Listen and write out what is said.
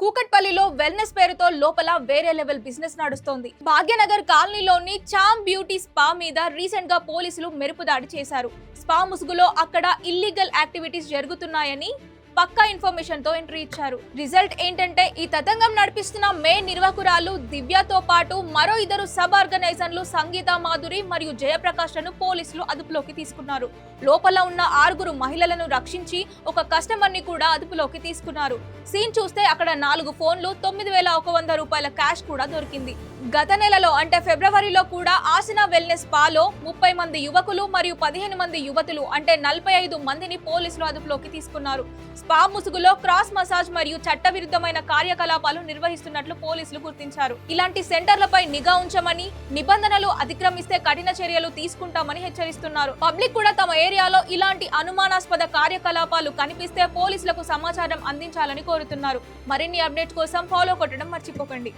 కూకట్పల్లిలో వెల్నెస్ పేరుతో లోపల వేరే లెవెల్ బిజినెస్ నడుస్తోంది. భాగ్యనగర్ కాలనీలోని చామ్ బ్యూటీ స్పా మీద రీసెంట్ గా పోలీసులు మెరుపు దాడి చేశారు. స్పా ముసుగులో అక్కడ ఇల్లీగల్ యాక్టివిటీస్ జరుగుతున్నాయని పక్కా ఇన్ఫర్మేషన్ తో ఎంట్రీ ఇచ్చారు. రిజల్ట్ ఏంటంటే ఈ తతంగం నడిపిస్తున్న మెయిన్ నిర్వాహకురాలు దివ్యతో పాటు మరో ఇద్దరు సబ్ ఆర్గనైజర్లు సంగీత మాధురి మరియు జయప్రకాష్ లను పోలీసులు అదుపులోకి తీసుకున్నారు. లోపల ఉన్న 6 మహిళలను రక్షించి ఒక కస్టమర్ ని కూడా అదుపులోకి తీసుకున్నారు. సీన్ చూస్తే అక్కడ 4 ఫోన్లు, 9,100 రూపాయల క్యాష్ కూడా దొరికింది. గత నెలలో అంటే ఫిబ్రవరిలో కూడా ఆసన వెల్నెస్ స్పాలో 30 మంది యువకులు మరియు 15 మంది యువతులు అంటే 45 మందిని పోలీసులు అదుపులోకి తీసుకున్నారు. స్పా ముసుగులో క్రాస్ మసాజ్ మరియు చట్టవిరుద్ధమైన కార్యకలాపాలు నిర్వహిస్తున్నట్లు పోలీసులు గుర్తించారు. ఇలాంటి సెంటర్లపై నిఘా ఉంచమని, నిబంధనలు అతిక్రమిస్తే కఠిన చర్యలు తీసుకుంటామని హెచ్చరిస్తున్నారు. పబ్లిక్ కూడా తమ ఏరియాలో ఇలాంటి అనుమానాస్పద కార్యకలాపాలు కనిపిస్తే పోలీసులకు సమాచారం అందించాలని కోరుతున్నారు. మరిన్ని అప్డేట్స్ కోసం ఫాలో కొట్టడం మర్చిపోకండి.